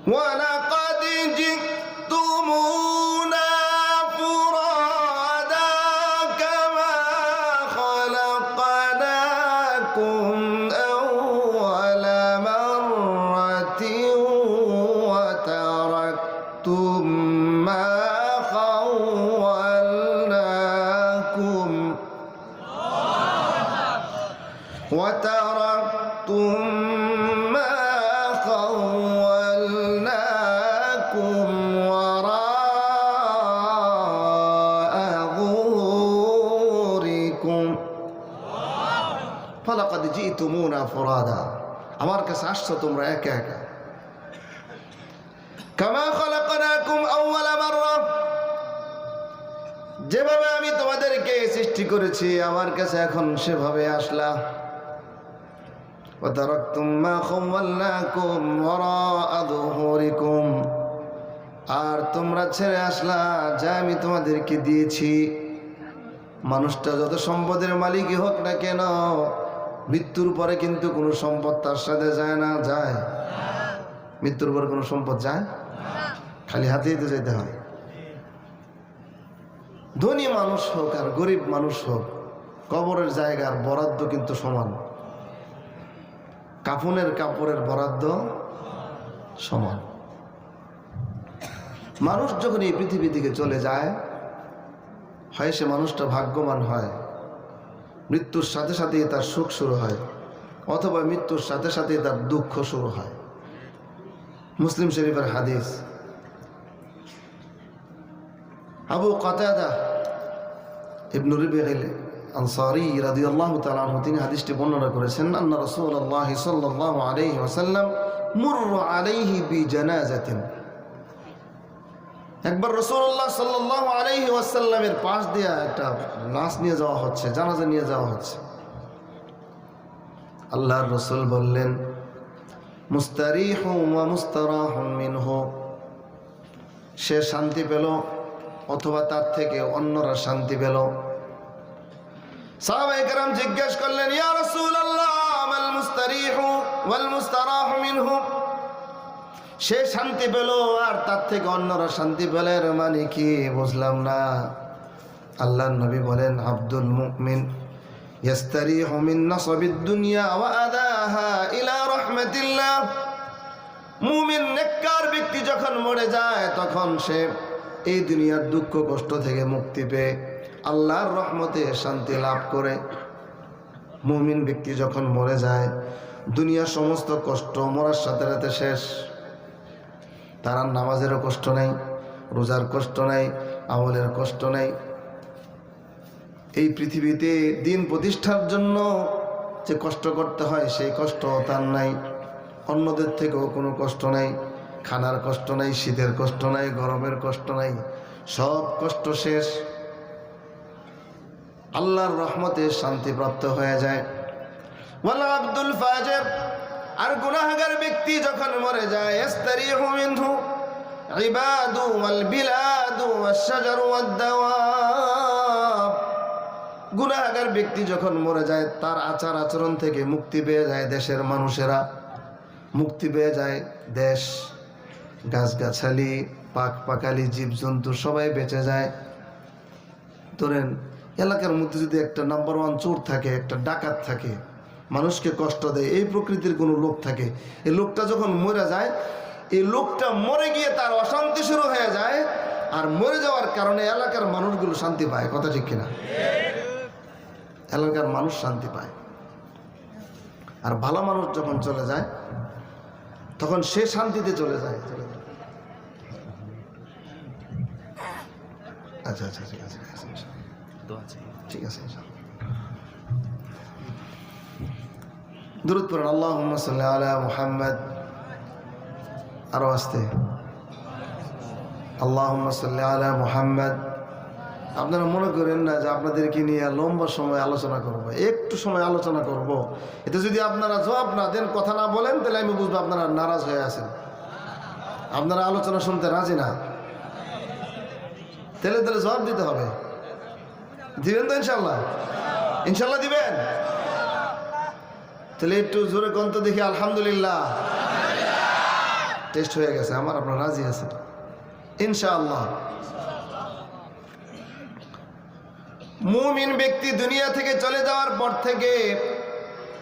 ولقد جئتمونا فرادا كما خلقناكم أول مرة وتركتم ما خولناكم ফালাকাদ জিতুমুনা ফুরাদা, আমার কাছে আসছো তোমরা একা একা। কামা খালাকনাকুম আউয়ালা মাররা, যেভাবে আমি তোমাদেরকে সৃষ্টি করেছি আমার কাছে এখন সেভাবে আসলা। ওয়া তারাকতুম মা খাওয়ালনাকুম ওয়ারাআ যুহুরিকুম, আর তোমরা ছেড়ে আসলা যা আমি তোমাদেরকে দিয়েছি। মানুষটা যত সম্পদের মালিকই হোক না কেন, মৃত্যুর পরে কিন্তু কোনো সম্পদ তার সাথে যায় না। যায়? মৃত্যুর পরে কোনো সম্পদ যায়? খালি হাতেই তো যেতে হয়। ধনী মানুষ হোক আর গরিব মানুষ হোক, কবরের জায়গার বরাদ্দ কিন্তু সমান। কাফনের কাপড়ের বরাদ্দ সমান। মানুষ যখন এই পৃথিবী থেকে চলে যায়, হয় সে মানুষটা ভাগ্যবান হয়, মৃত্যুর সাথে সাথেই তার সুখ শুরু হয়, অথবা মৃত্যুর সাথে সাথেই তার দুঃখ শুরু হয়। মুসলিম শরীফের হাদিস, আবু কাতাদা ইবনে রবিঈল আনসারী রাদিয়াল্লাহু তাআলা আনহু তিনি হাদিসটি বর্ণনা করেছেন, আন্না রাসূলুল্লাহ সাল্লাল্লাহু আলাইহি ওয়াসাল্লাম মুররা আলাইহি বিজানাজাতিন, একবার রাসূলুল্লাহ সাল্লাল্লাহু আলাইহি ওয়াসাল্লামের পাশ দিয়ে একটা লাশ নিয়ে যাওয়া হচ্ছে, জানাজা নিয়ে যাওয়া হচ্ছে। আল্লাহর রাসূল বললেন, মুস্তারিহু ওয়া মুস্তারাহুন মিনহু, সে শান্তি পেল অথবা তার থেকে অন্যরা শান্তি পেল। সাহাবায়ে কেরাম জিজ্ঞেস করলেন, ইয়া রাসূলুল্লাহ মাল মুস্তারিহু ওয়াল মুস্তারাহু মিনহু, সে শান্তি পেল আর তার থেকে অন্যরা শান্তি পেল, এর মানে কি বুঝলাম না। আল্লাহর নবী বলেন, আব্দুল মুমিন ইয়াস্তারিহু মিন নাসাবিদ দুনিয়া ওয়া আদাহা ইলা রাহমাতিল্লাহ, মুমিন নেককার ব্যক্তি যখন মরে যায় তখন সে এই দুনিয়ার দুঃখ কষ্ট থেকে মুক্তি পেয়ে আল্লাহর রহমতে শান্তি লাভ করে। মুমিন ব্যক্তি যখন মরে যায়, দুনিয়ার সমস্ত কষ্ট মরার সাথে সাথে শেষ। তার আর নামাজেরও কষ্ট নেই, রোজার কষ্ট নেই, আমলের কষ্ট নেই। এই পৃথিবীতে দিন প্রতিষ্ঠার জন্য যে কষ্ট করতে হয় সেই কষ্ট তার নাই। অন্যদের থেকেও কোনো কষ্ট নাই, খানার কষ্ট নাই, শীতের কষ্ট নাই, গরমের কষ্ট নাই, সব কষ্ট শেষ। আল্লাহর রহমতে শান্তিপ্রাপ্ত হয়ে যায়। ওয়ালা আব্দুল ফাজির, আর গুনাহগার ব্যক্তি যখন মরে যায়, ইস্তারিহু মিনহু ইবাদু ওয়াল বিলাদু ওয়াশ শাজারু ওয়াদ দাওয়াব, গুনাহগার ব্যক্তি যখন মরে যায় তার আচার আচরণ থেকে মুক্তি পেয়ে যায় দেশের মানুষেরা, মুক্তি পেয়ে যায় দেশ, গাছগাছালি, পাক পাকালি, জীবজন্তু সবাই বেঁচে যায়। ধরেন এলাকার মধ্যে যদি একটা নাম্বার ওয়ান চোর থাকে, একটা ডাকাত থাকে, মানুষকে কষ্ট দেয়, এই প্রকৃতির কোনো লোক থাকে, এই লোকটা যখন মরে যায়, এই লোকটা মরে গিয়ে তার অশান্তি শুরু হয়ে যায়, আর মরে যাওয়ার কারণে এলাকার মানুষগুলো শান্তি পায়। কথা ঠিক কিনা? এলাকার মানুষ শান্তি পায়। আর ভালো মানুষ যখন চলে যায় তখন সে শান্তিতে চলে যায়। আচ্ছা আচ্ছা, ঠিক আছে ঠিক আছে। দুরূদ পড়েন, আল্লাহুম্মা সাল্লি আলা মুহাম্মদ। আরো আস্তে, আল্লাহুম্মা সাল্লি আলা মুহাম্মদ। আপনারা মনে করেন না যে আপনাদেরকে নিয়ে লম্বা সময় আলোচনা করব, একটু সময় আলোচনা করব। এতে যদি আপনারা জবাব না দেন, কথা না বলেন, তাহলে আমি বুঝবো আপনারা নারাজ হয়ে আছেন, আপনারা আলোচনা শুনতে রাজি না। তাহলে তাহলে জবাব দিতে হবে। দিবেন তো ইনশাল্লাহ? ইনশাল্লাহ দিবেন? তাহলে একটু জোরে কন্ত দেখি আলহামদুলিল্লাহ। টেস্ট হয়ে গেছে আমার, আপনার রাজি আছে ইনশাআল্লাহ। মুমিন ব্যক্তি দুনিয়া থেকে চলে যাওয়ার পর থেকে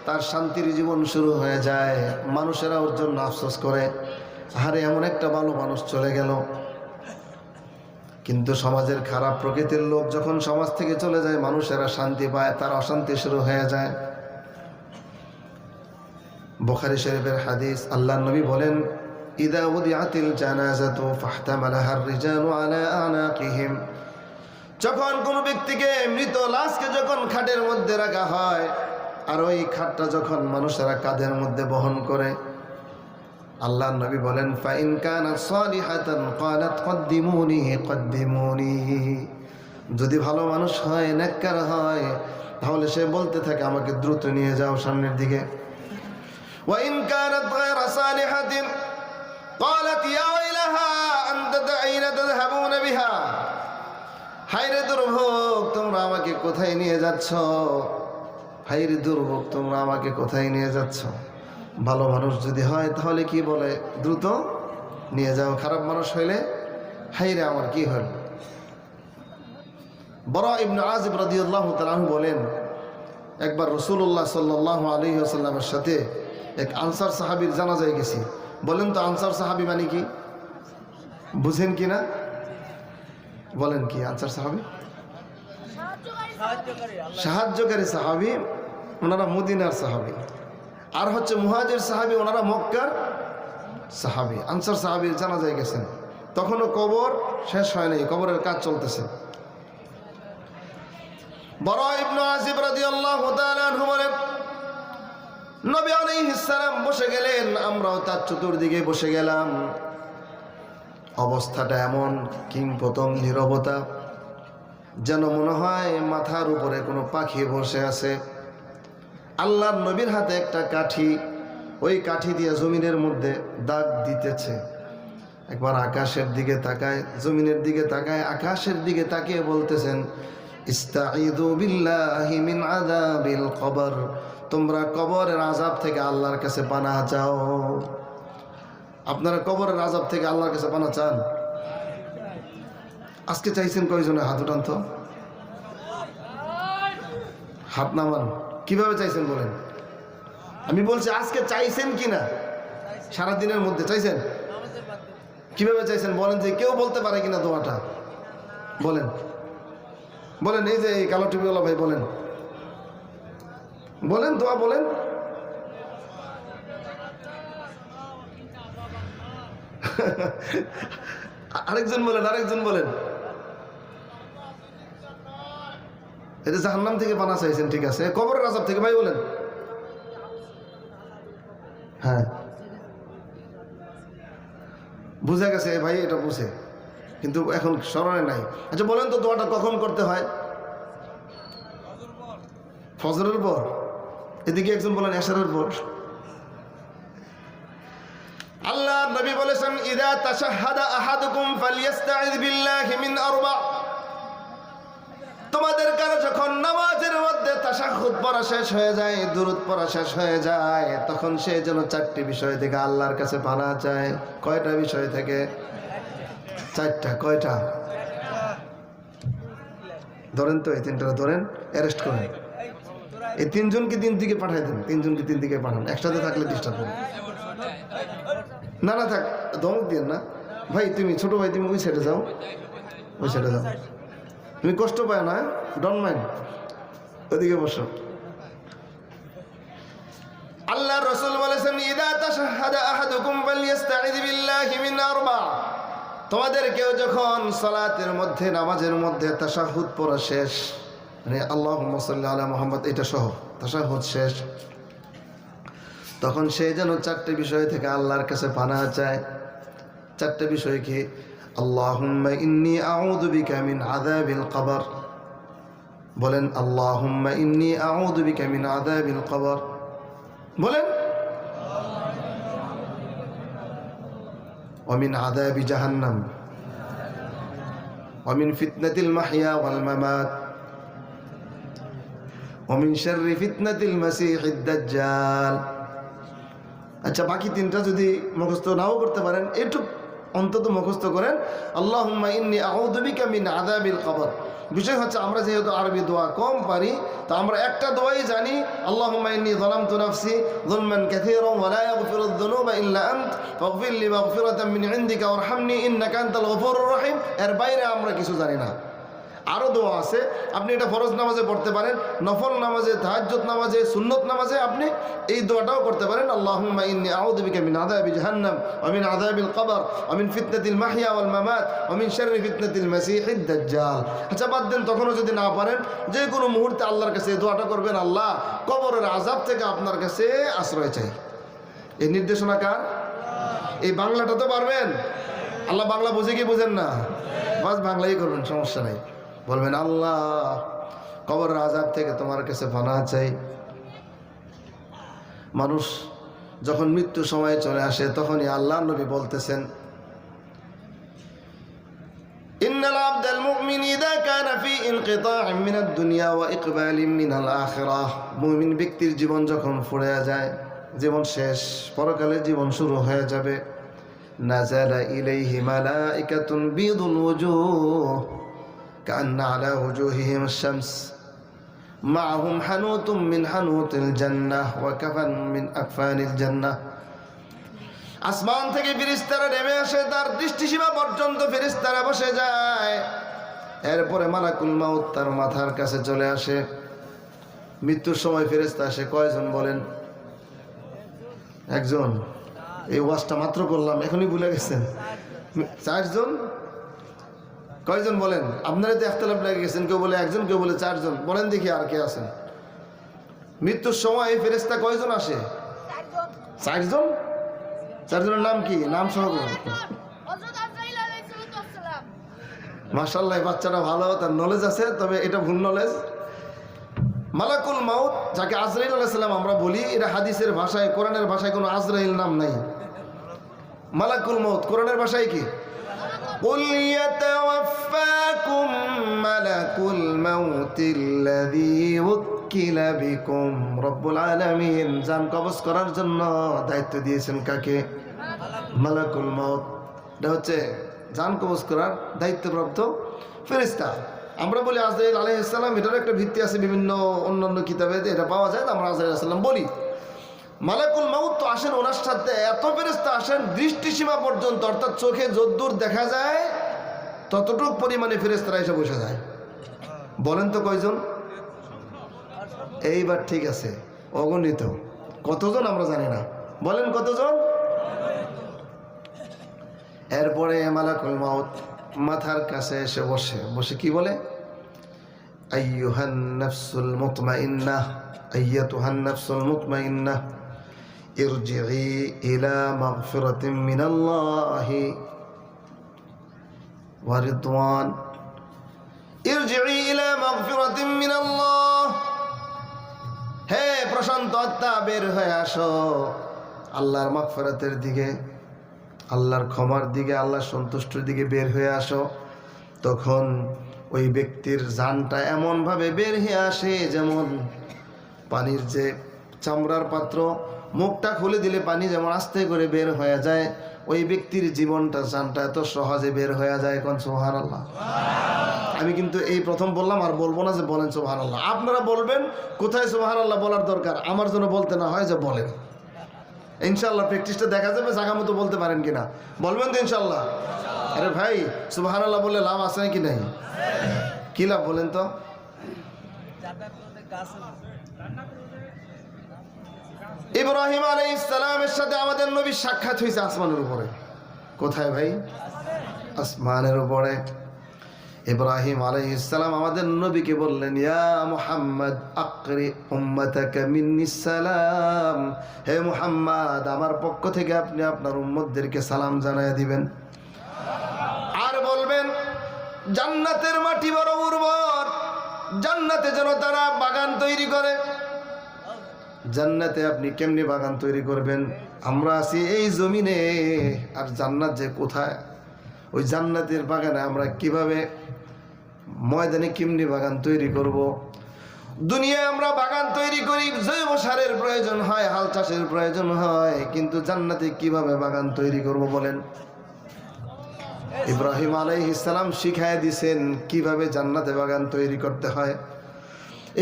তার শান্তির জীবন শুরু হয়ে যায়। মানুষেরা ওর জন্য আফসোস করে, আরে এমন একটা ভালো মানুষ চলে গেল। কিন্তু সমাজের খারাপ প্রকৃতির লোক যখন সমাজ থেকে চলে যায়, মানুষেরা শান্তি পায়, তার অশান্তি শুরু হয়ে যায়। বুখারী শরীফের হাদিস, আল্লাহর নবী বলেন, ইদা উদিআতিল জানাজাতু ফাহতামালাহার রিজালু আলা আনাকিহিম, যখন কোন ব্যক্তিকে, মৃত লাশকে যখন খাটের মধ্যে রাখা হয়, আর ওই খাটটা যখন মানুষেরা কাঁধের মধ্যে বহন করে, আল্লাহর নবী বলেন, ফাইন কানাত সালিহাতান ক্বালাত কদ্দিমুনি কদ্দিমুনি, যদি ভালো মানুষ হয়, নেককার হয়, তাহলে সে বলতে থাকে আমাকে দ্রুত নিয়ে যাও সামনের দিকে। ওয়াইন কানাত গায়রা সালিহাতিন ক্বালাত ইয়া ওয়াইলাহা আনতা আইনা তাযহাবুনা বিহা, হায়রে দুর্ভোগ, তোমরা আমাকে কোথায় নিয়ে যাচ্ছ, হায়রে দুর্ভোগ, তোমরা আমাকে কোথায় নিয়ে যাচ্ছ। ভালো মানুষ যদি হয় তাহলে কি বলে, দ্রুত নিয়ে যাও। খারাপ মানুষ হইলে হায়রে আমার কি হল। বারা ইবনে আযিব রাদিয়াল্লাহু তাআলা আনহু বলেন, একবার রাসূলুল্লাহ সাল্লাল্লাহু আলাইহি ওয়াসাল্লামের সাথে এক আনসার সাহাবীর জানাজায় গেছি। বলেন তো আনসার সাহাবী মানে কি, বুঝেন কি না? বলেন কি আনসার সাহাবী? সাহায্যকারী সাহাবী, ওনারা মদিনার সাহাবী। আর হচ্ছে মুহাজির সাহাবী, ওনারা মক্কার সাহাবী। আনসার সাহাবীর জানাজায় গেছেন, তখনও কবর শেষ হয় নাই, কবরের কাজ চলতেছে। বারা ইবনে আযিব রাদিয়াল্লাহু তাআলা আনহু বলেন, নবী আলাইহিস সালাম বসে গেলেন, আমরাও তার চতুর্দিকে বসে গেলাম। অবস্থাটা এমন কিংপতং নীরবতা, যেন মনে হয় মাথার উপরে কোনো পাখি বসে আছে। আল্লাহর নবীর হাতে একটা কাঠি, ওই কাঠি দিয়ে জমিনের মধ্যে দাগ দিতেছে। একবার আকাশের দিকে তাকায়, জমিনের দিকে তাকায়, আকাশের দিকে তাকিয়ে বলতেছেন, ইস্তাঈযু বিল্লাহি মিন আযাবিল কবর, তোমরা কবরের আযাব থেকে আল্লাহর কাছে পানাহ চাও। আপনারা কবরের আযাব থেকে আল্লাহর কাছে পানাহ চান? আজকে চাইছেন কয়জনে? হাত উঠান তো, হাত নামান। কিভাবে চাইছেন বলেন? আমি বলছি আজকে চাইছেন কিনা? সারাদিনের মধ্যে চাইছেন? কিভাবে চাইছেন বলেন, যে কেউ বলতে পারে কিনা দোয়াটা? বলেন বলেন, এই যে এই কালো টুপিওয়ালা ভাই, বলেন বলেন, দোয়া বলেন। আরেকজন বলেন, আরেকজন বলেন। এটা জাহান্নাম থেকে পানা চাইছেন, ঠিক আছে। কবরের আযাব থেকে ভাই বলেন। হ্যাঁ বুঝে গেছে ভাই, এটা বুঝে, কিন্তু এখন স্মরণে নাই। আচ্ছা বলেন তো দোয়াটা কখন করতে হয়? ফজরের পর। এদিকে একজন বলেন এশারের পর। আল্লাহ নবী বলেছেন, ইযা তাশাহাদা আহাদুকুম ফালইস্তাইয বিল্লাহি মিন আরবা, তোমাদের কারো যখন নামাজের মধ্যে তাশাহুদ পড়া শেষ হয়ে যায়, দুরূদ পড়া শেষ হয়ে যায়, তখন সে যেন চারটি বিষয় থেকে আল্লাহর কাছে পানাহ চায়। কয়টা বিষয় থেকে? চারটা। কয়টা ধরেন তো, এই তিনটা ধরেন, অ্যারেস্ট করেন। এই তিনজনকে তিন দিকে পাঠাই দেন, তিনজনকে তিন দিকে পাঠান, একসাথে থাকলে ডিস্টার্ব হবে। না না থাক, ধমক দিয়েন না ভাই। তুমি ছোট ভাই, তুমি ওই সাইডে যাও, ওই সাইডে যাও, তুমি কষ্ট পায় না, ডোন্ট মাইন্ড, ওদিকে বসো। আল্লাহ রাসূল বলেছেন, ইযা তাশাহাদা আহাদুকুম ফালইস্তাইয বিল্লাহি মিন আরবা, তোমাদের কেউ যখন সালাতের মধ্যে, নামাজের মধ্যে তাশাহুদ পড়া শেষ, মানে আল্লাহুম্মা সাল্লি আলা মুহাম্মদ এটা সহ তাশাহুদ শেষ, তখন সে যেন চারটি বিষয় থেকে আল্লাহর কাছে পানাহ চায়। চারটি বিষয় কি? আল্লাহুম্মা ইন্নী আউযু বিকা মিন আযাবিল কবর, বলেন আল্লাহুম্মা ইন্নী আউযু বিকা মিন আযাবিল কবর, বলেন ওয়া মিন আযাবি জাহান্নাম ওয়া মিন ফিতনাতিল মাহইয়া ওয়াল মামাত ওয়া মিন শাররি ফিতনাতিল মাসিহিদ দাজ্জাল আচ্ছা, বাকি তিনটা যদি মুখস্থ নাও করতে পারেন, একটু অন্তত মুখস্থ করেন। আল্লাহুম্মা ইন্নী আউযু বিকা মিন আযাবিল কবর। বিষয় হচ্ছে আমরা যেহেতু আরবি দোয়া কম পারি, তো আমরা একটা দোয়াই জানি, আল্লাহুম্মা ইন্নী যালামতু নাফসি যুলমান কাসীরান ওয়া লা ইয়াগফিরুয যুনুবা ইল্লা আনত ফাগফির লি মাগফিরাতাম মিন ইনদিকা ওয়ারহামনি ইন্নাকা আনতাল গফুরুর রহিম। এর বাইরে আমরা কিছু জানি না। আরও দোয়া আছে, আপনি এটা ফরজ নামাজে পড়তে পারেন, নফল নামাজে, তাহাজ্জুদ নামাজে, সুন্নত নামাজে আপনি এই দোয়াটাও করতে পারেন। আল্লাহুম্মা ইন্নী আউযু বিকা মিন আযাবি জাহান্নাম ওয়া মিন আযাবিল কবর ওয়া মিন ফিতনাতিল মাহইয়া ওয়াল মামাত ওয়া মিন শাররি ফিতনাতিল মাসীহিদ দাজ্জাল। আচ্ছা, বাদ দেন, তখনও যদি না পারেন, যে কোনো মুহূর্তে আল্লাহর কাছে এই দোয়াটা করবেন, আল্লাহ কবরের আযাব থেকে আপনার কাছে আশ্রয় চাই। এই নির্দেশনা কার? এই বাংলাটা তো পারবেন? আল্লাহ বাংলা বুঝে কি বুঝেন না? বাস বাংলাই করবেন, সমস্যা নাই। বলবেন, আল্লাহ কবরের আযাব থেকে তোমার কাছে পানাহ চাই। মানুষ যখন মৃত্যু সময়ে চলে আসে, তখনই আল্লাহ নবী বলতেছেন, ইন্নাল আবদাল মুমিন ইযা কানা ফি ইনকিতা'ইন মিনাদ দুনিয়া ওয়া ইকবালিন মিনাল আখিরাহ। মুমিন ব্যক্তির জীবন যখন ফুরিয়ে যায়, জীবন শেষ, পরকালে জীবন শুরু হয়ে যাবে, নাযালা ইলাইহি মালাইকাতুন বিদুল ওয়ুজুহ কান্না আলা ওয়ুজুহিহিম আশ-শামস মা'হুম হানুতুম মিন হানুতিল জান্নাহ ওয়া কাফান মিন আকফানিল জান্নাহ। আসমান থেকে ফেরেশতারা নেমে আসে, তার দৃষ্টিসীমা পর্যন্ত ফেরেশতারা বসে যায়। এরপরে মালাকুল মাউত তার মাথার কাছে চলে আসে। মৃত্যুর সময় ফেরেশতা আসে কয়জন বলেন? একজন। এই ওয়াজটা মাত্র করলাম, এখনই ভুলে গেছেন। 4 জন। কয়জন বলেন? আপনারা তো একতলাপ লেগে গেছেন, কেউ বলে একজন, কেউ বলে 4 জন। বলেন দেখি আর কে আছেন? মৃত্যুর সময় ফেরেশতা কয়জন আসে? 4 জন। 4 জনের নাম কি? নাম সহ মাশাআল্লাহ, বাচ্চাটা ভালো, তার নলেজ আছে, তবে এটা ভুল নলেজ। মালাকুল মাউত, যাকে আজরাইল আলাইহিস সালাম আমরা বলি, এটা হাদিসের ভাষায়, কোরআনের ভাষায় কোনো আজরাইল নাম নাই। মালাকুল মাউত কোরআনের ভাষায় কি? কুল ইয়াতাওয়াফাকুম মালাকুল মাউতিল্লাযী উকিলা বিকুম। রব্বুল আলামিন জান কবজ করার জন্য দায়িত্ব দিয়েছেন কাকে? মালাকুল মাউত। এটা হচ্ছে জান কবজ করার দায়িত্বপ্রাপ্ত ফেরেশতা। আমরা বলি আজরাইল আলাইহিস সালাম, এটার একটা ভিত্তি আছে, বিভিন্ন অন্যান্য কিতাবে এটা পাওয়া যায়, আমরা আজরাইল আলাইহিস সালাম বলি। মালাকুল মাউত তো আসেন, ওনার সাথে এত ফেরেশতা আসেন দৃষ্টিসীমা পর্যন্ত, অর্থাৎ চোখে যদ্দূর দেখা যায় ততটুক পরিমাণে ফেরেশতারা এসে বসে যায়। বলেন তো কয়জন? এইবার ঠিক আছে, অগণিত। কতজন আমরা জানি না, বলেন কতজন? এরপরে মালাকুল মাউত মাথার কাছে এসে বসে, বসে কি বলে? আইয়ুহান নাফসুল মুতমাইন্নাহ, আইয়াতুহান নাফসুল মুতমাইন্নাহ ইরজিই ইলা মাগফিরাতিন মিনাল্লাহি ওয়া রিদওয়ান। ইরজিই ইলা মাগফিরাতিন মিনাল্লাহ। হে প্রশান্ত আত্মা, বের হয়ে আসো আল্লাহর মাগফিরাতের দিকে, আল্লাহর ক্ষমার দিকে, আল্লাহর সন্তুষ্টির দিকে বের হয়ে আসো। তখন ওই ব্যক্তির জানটা এমনভাবে বের হয়ে আসে, যেমন পানির যে চামড়ার পাত্র, মুখটা খুলে দিলে পানি যেমন আস্তে করে বের হয়ে যায়, ওই ব্যক্তির জীবনটা, জানটা এত সহজে বের হয়ে যায়। কোন সুবহানাল্লাহ। আমি কিন্তু এই প্রথম বললাম, আর বলবো না যে বলেন সুবহানাল্লাহ। আপনারা বলবেন, কোথায় সুবহানাল্লাহ বলার দরকার, আমার জন্য বলতে না হয় যে বলেন। ইনশাআল্লাহ প্র্যাকটিসটা দেখা যাবে জায়গা মতো বলতে পারেন কিনা। বলবেন তো ইনশাআল্লাহ? আরে ভাই, সুবহানাল্লাহ বললে লাভ আছে নাকি নাই? কি লাভ বলেন তো? ইব্রাহিম আলাইহিস সালামের সাথে আমাদের নবীর সাক্ষাৎ হয়েছে আসমানের উপরে। কোথায় ভাই? আসমানের উপরে। ইব্রাহিম আলাইহিস সালাম আমাদের নবীকে বললেন, ইয়া মুহাম্মদ আকরি উম্মাতাকা মিন্নিস সালাম। হে মুহাম্মদ, আমার পক্ষ থেকে আপনি আপনার উম্মতদেরকে সালাম জানায় দিবেন। আর বলবেন, জান্নাতের মাটি বড় উর্বর, জান্নাতে যেন তারা বাগান তৈরি করে। জান্নাতে আপনি কেমনি বাগান তৈরি করবেন? আমরা আছি এই জমিনে, আর জান্নাত যে কোথায়? ওই জান্নাতের বাগানে আমরা কিভাবে, ময়দানে কেমনি বাগান তৈরি করব? দুনিয়ায় আমরা বাগান তৈরি করি, জৈব সারের প্রয়োজন হয়, হাল চাষের প্রয়োজন হয়, কিন্তু জান্নাতে কিভাবে বাগান তৈরি করব বলেন? ইব্রাহিম আলাইহিস সালাম শিখায় দিয়েছেন কিভাবে জান্নাতে বাগান তৈরি করতে হয়।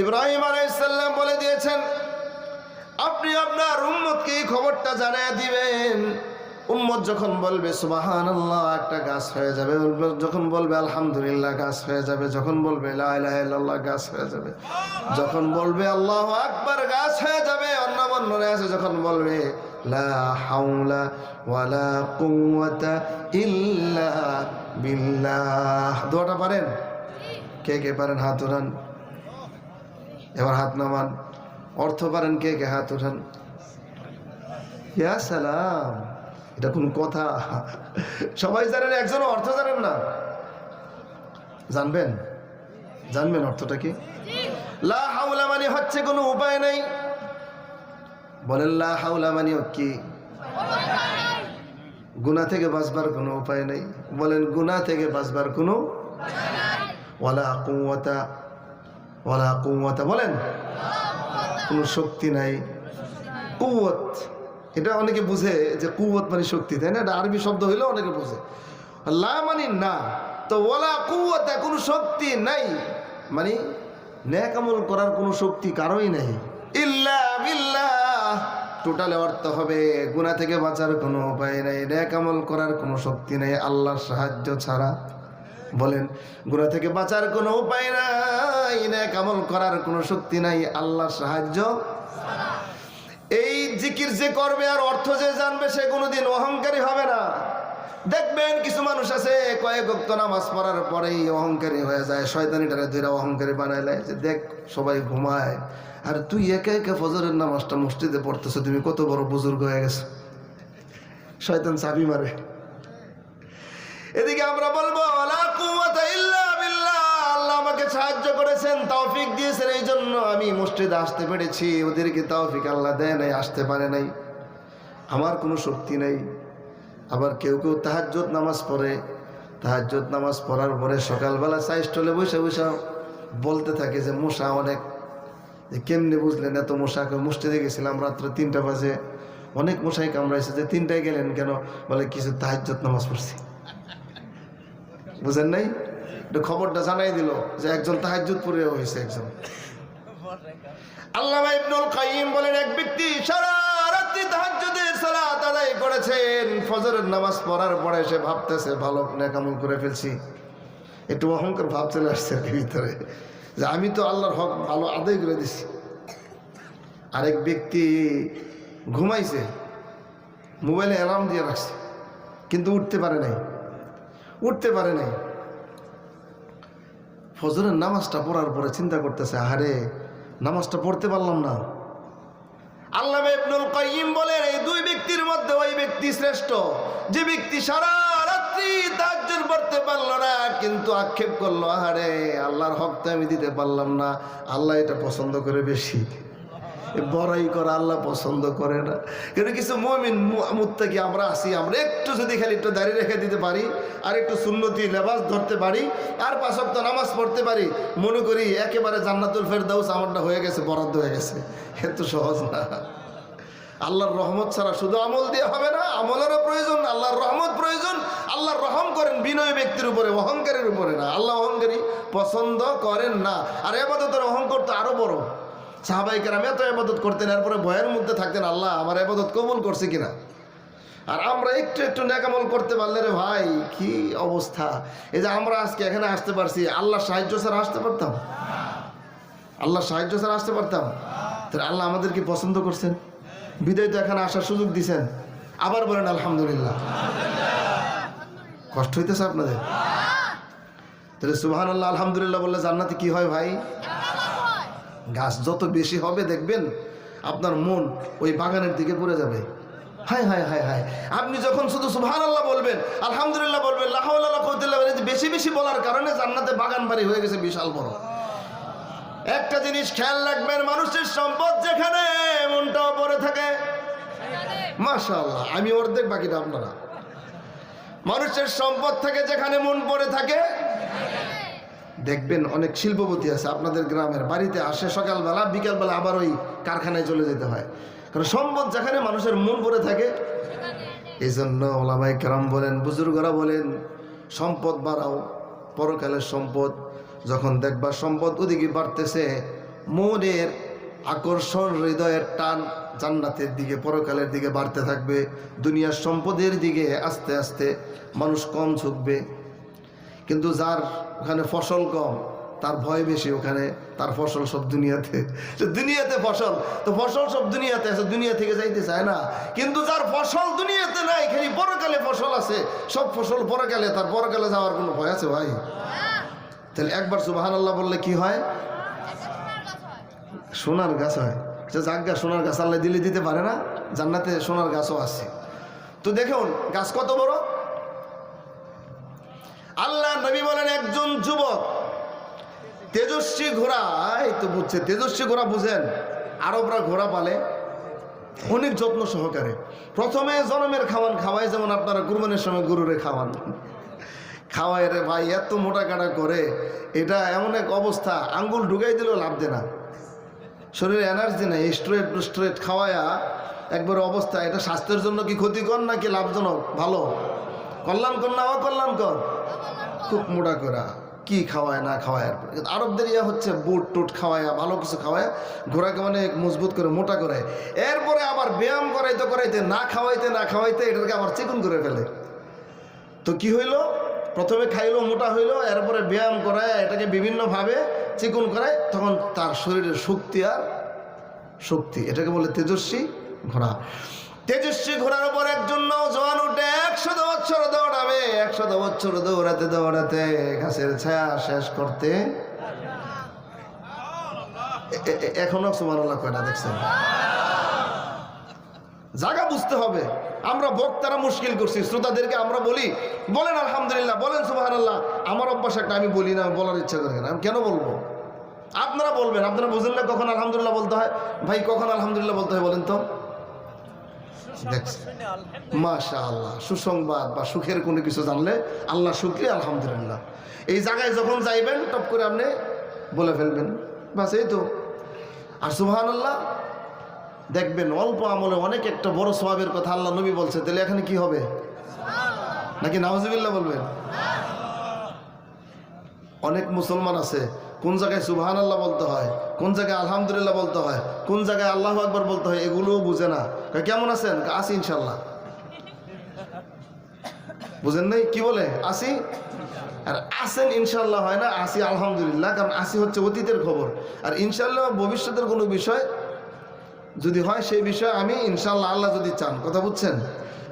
ইব্রাহিম আলাইহিস সালাম বলে দিয়েছেন, আপনি আপনার উম্মতকে এই খবরটা জানিয়ে দিবেন। উম্মত যখন বলবে সুবহানাল্লাহ, একটা গাছ হয়ে যাবে। যখন বলবে আলহামদুলিল্লাহ, গাছ হয়ে যাবে। যখন বলবে লা ইলাহা ইল্লাল্লাহ, গাছ হয়ে যাবে। যখন বলবে আল্লাহু আকবার, গাছ হয়ে যাবে। অন্য বর্ণনা আছে যখন বলবে লা হাওলা ওয়ালা কুওয়াতা ইল্লা বিল্লাহ। দোয়াটা পারেন? কে কে পারেন হাত উঠান। এবার হাত নামান। অর্থ পারেন কে কে হাত উঠান। ইয়া সালাম, এটা কোন কথা? সবাই জানেন, একজন অর্থ জানেন না। জানবেন? জানবেন অর্থটা কি? লা হাওলা মানে হচ্ছে কোনো উপায় নাই। বলেন লা হাওলা মানে কি? গুনাহ থেকে বাঁচবার কোনো উপায় নাই। বলেন গুনাহ থেকে বাঁচবার কোনো ওয়ালা কুওয়াতা, ওয়ালা কুওয়াতা বলেন, কোনো শক্তি নাই। কুওয়াত এটা অনেকে বুঝে যে কুওয়াত মানে শক্তি, তাই না? এটা আরবি শব্দ হইলেও অনেকে বুঝে। লা মানে না, তো ওয়ালা কুওয়াতা কোনো শক্তি নাই মানে নেক আমল করার কোনো শক্তি কারোই নাই। ইল্লা বিল্লাহ, টোটাল অর্থ হবে গুনাহ থেকে বাঁচার কোনো উপায় নাই, নেক আমল করার কোনো শক্তি নাই আল্লাহর সাহায্য ছাড়া। বলেন গুনাহ থেকে বাঁচার কোনো উপায় নাই, নেক আমল করার কোনো শক্তি নাই আল্লাহর সাহায্য। এই জিকির যে করবে আর অর্থ যে জানবে সে কোনোদিন অহংকারী হবে না। দেখবেন কিছু মানুষ আছে কয়েক ওয়াক্ত নামাজ পড়ার পরেই অহংকারী হয়ে যায়। শয়তানিটারে দুইটা অহংকারী বানাইলে যে দেখ সবাই ঘুমায় আর তুই একা একা ফজরের নামাজটা মসজিদে পড়তেছো, তুমি কত বড় বুজুর্গ হয়ে গেছো। শয়তান চাবি মারে। এদিকে আমরা বলবো লা কুওয়াতা ইল্লা বিল্লাহ, আল্লাহ আমাকে সাহায্য করেছেন, তৌফিক দিয়েছেন, এই জন্য আমি মসজিদে আসতে পেরেছি। ওদেরকে তৌফিক আল্লাহ দেয় নাই, আসতে পারে নাই, আমার কোনো শক্তি নাই। আবার কেউ কেউ তাহাজ্জুদ নামাজ পড়ে, তাহাজ্জুদ নামাজ পড়ার পরে সকালবেলা চাই স্টলে বসে বসে বলতে থাকে যে মশা অনেক। যে কেমনে বুঝলেন এত মশা? মসজিদে গেছিলাম রাত্রে 3টা বাজে, অনেক মশাই কামড়াইছে। যে 3টায় গেলেন কেন? বলে কিছু তাহাজ্জুদ নামাজ পড়ছি। বুঝেন নাই? একটু খবরটা জানাই দিল যে একজন তাহাজ্জুদ পড়ে হয়েছে একজন। আল্লামা ইবনুল কাইয়িম বলেন, এক ব্যক্তি সারা রাত্রি তাহাজ্জুদের সালাত আদায় করেছেন, ফজরের নামাজ পড়ার পরে সে ভাবতেছে ভালো নেক আমল করে ফেলছি। একটু অহংকার ভাব চলে আসছে ভিতরে যে আমি তো আল্লাহর হক ভালো আদায় করে দিছি। আরেক ব্যক্তি ঘুমাইছে, মোবাইলে অ্যালার্ম দিয়ে রাখছে, কিন্তু উঠতে পারে নাই, উঠতে পারে নাই। ফজরের নামাজটা পড়ার পরে চিন্তা করতেছে, আহারে নামাজটা পড়তে পারলাম না। আল্লামা ইবনুল কাইয়িম বলেন, এই দুই ব্যক্তির মধ্যে ওই ব্যক্তি শ্রেষ্ঠ যে ব্যক্তি সারা রাত্রি তাহাজ্জুদ পড়তে পারলো না, কিন্তু আক্ষেপ করলো, আহারে আল্লাহর হক তো আমি দিতে পারলাম না, আল্লাহ এটা পছন্দ করে বেশি। বড়াই করা আল্লাহ পছন্দ করে না। কিন্তু কিছু মুমিন মুত্তাকি আমরা আছি, আমরা একটু যদি খালি একটু দাঁড়িয়ে রেখে দিতে পারি, আর একটু সুন্নতি লেবাস ধরতে পারি, আর 5 ওয়াক্ত নামাজ পড়তে পারি, মনে করি একেবারে জান্নাতুল ফেরদাউস আমারটা হয়ে গেছে, বরাদ্দ হয়ে গেছে। এত সহজ না। আল্লাহর রহমত ছাড়া শুধু আমল দিয়ে হবে না, আমলেরও প্রয়োজন, আল্লাহর রহমত প্রয়োজন। আল্লাহর রহম করেন বিনয় ব্যক্তির উপরে, অহংকারের উপরে না। আল্লাহ অহংকারী পছন্দ করেন না। আর ইবাদতের অহংকার তো আরো বড়। সাহাবায়ে কেরাম এত ইবাদত করতেন, এরপরে ভয়ের মধ্যে থাকতেন আল্লাহ আমার ইবাদত কবুল করছে কিনা। আর আমরা একটু একটু নেক আমল করতে পারলে রে ভাই কি অবস্থা। এই যে আমরা আজকে এখানে আসতে পারছি, আল্লাহর সাহায্য ছাড়া আসতে পারতাম? আল্লাহর সাহায্য ছাড়া আসতে পারতাম? তাহলে আল্লাহ আমাদেরকে পছন্দ করছেন, বিদায় তো এখানে আসার সুযোগ দিছেন। আবার বলেন আলহামদুলিল্লাহ। কষ্ট হইতেছে আপনাদের? তাহলে সুবহানাল্লাহ আলহামদুলিল্লাহ বললে জান্নাতে কি হয় ভাই? গাছ যত বেশি হবে দেখবেন আপনার মন ওই বাগানের দিকে পড়ে যাবে। হায় হায় হায় হায়, আপনি যখন শুধু সুবহানাল্লাহ বলবেন, আলহামদুলিল্লাহ বলবেন, লা হাওলা ওয়ালা কুওয়াতা ইল্লা বিল্লাহ, বেশি বেশি বলার কারণে জান্নাতে বাগান বাড়ি হয়ে গেছে বিশাল বড়। একটা জিনিস খেয়াল রাখবেন, মানুষের সম্পদ যেখানে মনটাও পড়ে থাকে, মাশাআল্লাহ, আমি অর্ধেক বাকিটা আপনারা। মানুষের সম্পদ থাকে যেখানে মন পড়ে থাকে, দেখবেন অনেক শিল্পপতি আছে আপনাদের গ্রামের, বাড়িতে আসে সকালবেলা, বিকালবেলা আবার ওই কারখানায় চলে যেতে হয়, কারণ সম্পদ যেখানে মানুষের মন পড়ে থাকে। এই জন্য ওলামায়ে কেরাম বলেন, বুজুর্গরা বলেন, সম্পদ বাড়াও, পরকালের সম্পদ। যখন দেখবা সম্পদ ওদিকে বাড়তেছে, মনের আকর্ষণ, হৃদয়ের টান জান্নাতের দিকে, পরকালের দিকে বাড়তে থাকবে। দুনিয়ার সম্পদের দিকে আস্তে আস্তে মানুষ কম ঝুঁকবে। কিন্তু যার ওখানে ফসল কম, তার ভয় বেশি, ওখানে তার ফসল সব দুনিয়াতে। দুনিয়াতে ফসল, তো ফসল সব দুনিয়াতে আছে, দুনিয়া থেকে যাইতে চায় না। কিন্তু যার ফসল দুনিয়াতে নাই, খালি পরকালে ফসল আছে, সব ফসল পরকালে, তার পরকালে যাওয়ার কোনো ভয় আছে ভাই? তাহলে একবার সুবহানাল্লাহ বললে কি হয়? সোনার গাছ হয়। জাগা সোনার গাছ আল্লাহ দিলে দিতে পারে না? জান্নাতে সোনার গাছও আছে। তো দেখুন গাছ কত বড়। আল্লাহ নবী বলেন, একজন যুবক তেজস্বী ঘোড়া, এই তো বুঝছে তেজস্বী ঘোড়া, বুঝেন আরবরা ঘোড়া পালে অনেক যত্ন সহকারে। প্রথমে জনমের খাওয়ান খাওয়ায়, যেমন আপনারা কুরবানির সময় গরুরে খাওয়ান, খাওয়ায় রে ভাই, এত মোটা কাটা করে, এটা এমন এক অবস্থা, আঙ্গুল ঢুকাই দিলেও লাভ দেয় না, শরীরে এনার্জি নেই, স্ট্রেট স্ট্রেট খাওয়ায়া একবার অবস্থা। এটা স্বাস্থ্যের জন্য কি ক্ষতিকর নাকি লাভজনক? ভালো, কল্যাণকর না অকল্যাণকর? খুব মোটা করা কি খাওয়ায় না খাওয়ায়। আরবদের ইয়া হচ্ছে বুট টুট খাওয়ায়া, ভালো কিছু খাওয়ায়া ঘোড়াকে মানে মজবুত করে মোটা করে, এরপরে আবার ব্যায়াম করাইতে করাইতে, না খাওয়াইতে না খাওয়াইতে এটাকে আবার চিকন করে ফেলে। তো কি হইল, প্রথমে খাইলো মোটা হইলো, এরপরে ব্যায়াম করায় এটাকে বিভিন্নভাবে চিকন করায়, তখন তার শরীরের শক্তি আর শক্তি, এটাকে বলে তেজস্বী ঘোড়া। তেজস্বী ঘোড়ার উপর একজন নওজোয়ান উঠে 100 বছর দৌড়াবে, 100 বছর দৌড়াতে দৌড়াতে গাছের ছায়া শেষ করতে, এখনো সুবহানাল্লাহ কয়টা দেখছেন? জায়গা বুঝতে হবে। আমরা বক্তারা মুশকিল করছি, শ্রোতাদেরকে আমরা বলি, বলেন আলহামদুলিল্লাহ, বলেন সুবহানাল্লাহ। আমার অভ্যাস একটা, আমি বলি না, বলার ইচ্ছা করে না, আমি কেন বলবো? আপনারা বলবেন, আপনারা বুঝেন না কখন আলহামদুলিল্লাহ বলতে হয়? ভাই কখন আলহামদুলিল্লাহ বলতে হয় বলেন তো? মাশাআল্লাহ, সুসংবাদ বা সুখের কোনো কিছু জানলে আল্লাহ শুকরিয়া আলহামদুলিল্লাহ। এই জায়গায় যখন যাইবেন টপ করে আপনি বলে ফেলবেন, বাস এই তো। আর সুবহানাল্লাহ দেখবেন অল্প আমলে অনেক একটা বড় সওয়াবের কথা আল্লাহ নবী বলছে। তাহলে এখানে কি হবে? নাকি নাউজুবিল্লাহ বলবেন? অনেক মুসলমান আছে কোন জায়গায় সুবহানাল্লাহ বলতে হয়, কোন জায়গায় আলহামদুলিল্লাহ বলতে হয়, কোন জায়গায় আল্লাহু আকবার বলতে হয়, এগুলোও বুঝে না। কেমন আছেন? আসি ইনশাল্লাহ। বুঝেন নাই কি বলে? আসি আর আসেন ইনশাল্লাহ হয় না, আসি আলহামদুলিল্লাহ। কারণ আসি হচ্ছে অতীতের খবর, আর ইনশাল্লাহ ভবিষ্যতের কোনো বিষয় যদি হয় সেই বিষয়ে আমি ইনশাল্লাহ, আল্লাহ যদি চান। কথা বুঝছেন?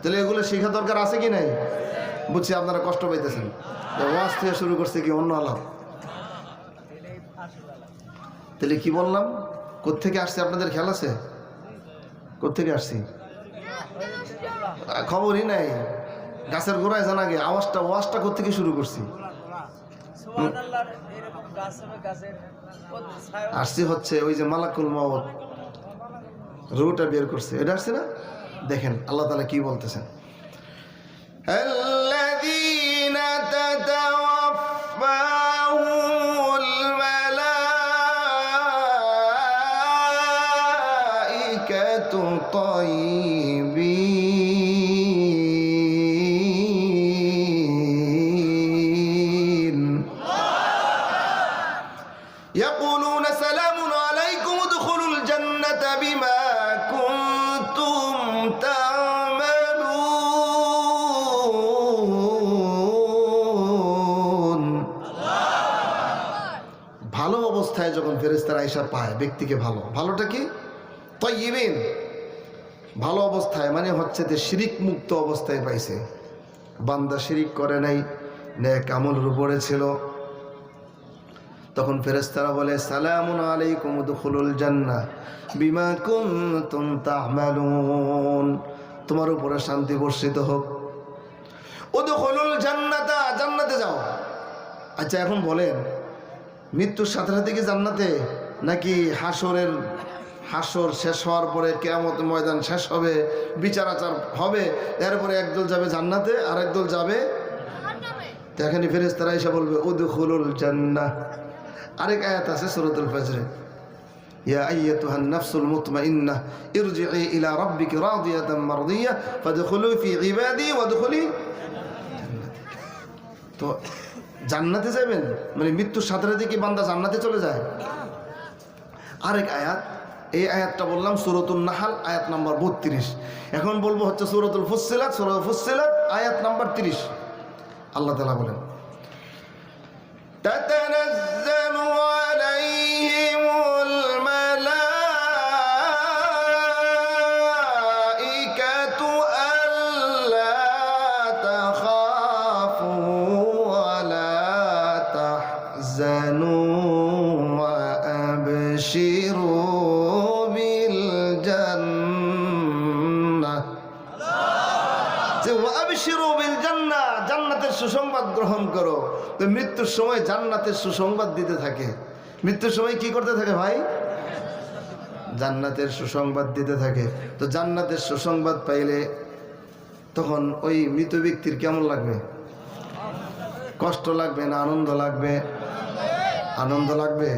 তাহলে এগুলো শেখা দরকার আছে কি নাই? বুঝছি আপনারা কষ্ট পাইতেছেন। ওয়াজ থেকে শুরু করছে কি অন্য আলাপ। তাহলে কি বললাম, কোত্থেকে আসছে আপনাদের খেয়াল আছে? কোত্থেকে আসছি খবরই নাই। গাছের গোড়ায় জানা গে ওয়াজটা কোত্থেকে শুরু করছি? আসছি হচ্ছে ওই যে মালাকুল মউত রুটা বের করছে, এটা আসছে না? দেখেন আল্লাহ তাআলা কি বলতেছেন, আল্লাযীনা তাতাওয়াফাহুমুল মালাঈকাতু তাইয়্যিবিন ইয়াকুলুনা সালামুন আলাইকুম উদখুলুল জান্নাতা বিমা কুনতুম তা'মালুন। ভালো অবস্থায় যখন ফেরেশতারা আয়েশা পায় ব্যক্তিকে, ভালোটা কি? তাইয়্যিবিন, ভালো অবস্থায় মানে হচ্ছে যে শিরিক মুক্ত অবস্থায় পাইছে, বান্দা শিরিক করে নাই, নেক আমলের উপরে ছিল। তখন ফেরেশতারা বলে সালামুন আলাইকুম উদখুলুল জান্নাহ বিমা কুনতুম তা'মালুন, তোমার উপরে শান্তি বর্ষিত হোক। উদখুলুল জান্নাতা, জান্নাতে যাও। আচ্ছা এখন বলেন, মৃত্যুর সাথে সাথে কি জান্নাতে, নাকি হাসর শেষ হওয়ার পরে কিয়ামত ময়দান শেষ হবে, বিচার আচার হবে, এরপরে একদল যাবে জান্নাতে আর একদল যাবে? তো এখানে ফেরেশতারা এসে বলবে উদখুলুল জান্নাহ। আরেক আয়াত আছে সূরাতুল ফজরে, ইয়া আইয়াতুহান নাফসুল মুতমাইন্নাহ ইরজিই ইলা রাব্বিকি রাদিয়াতাম মারদিয়াহ ফাদখুলু ফি ইবাদি ওয়াদখুলি জান্নাতি। তো জান্নাতে যাবেন মানে মৃত্যুর সাথে সাথে কি বান্দা জান্নাতে চলে যায়? আরেক আয়াত, এই আয়াতটা বললাম সূরাতুন নাহল আয়াত নাম্বার 32। এখন বলবো হচ্ছে সূরাতুল ফুসসিলাত, সূরাতুল ফুসসিলাত আয়াত নাম্বার 30। আল্লাহ তাআলা বলেন তাতানাজ্জালু আলাইহিমুল মালাইকাতু আল্লা তাখাফু ওয়া লা তাহজানু ওয়া আবশিরু বিল জান্নাহ। ওয়া আবশিরু বিল জান্নাহ, জান্নাতের সুসংবাদ গ্রহণ করো। তো মৃত্যুর সময় জান্নাতের সুসংবাদ দিতে থাকে। মৃত্যুর সময় কি করতে থাকে ভাই? জান্নাতের সুসংবাদ দিতে থাকে। তো জান্নাতের সুসংবাদ পাইলে তখন ওই মৃত ব্যক্তির কেমন লাগবে? কষ্ট লাগবে না আনন্দ লাগবে? আনন্দ লাগবে।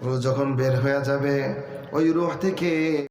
ও যখন বের হয়ে যাবে ওই রূহ থেকে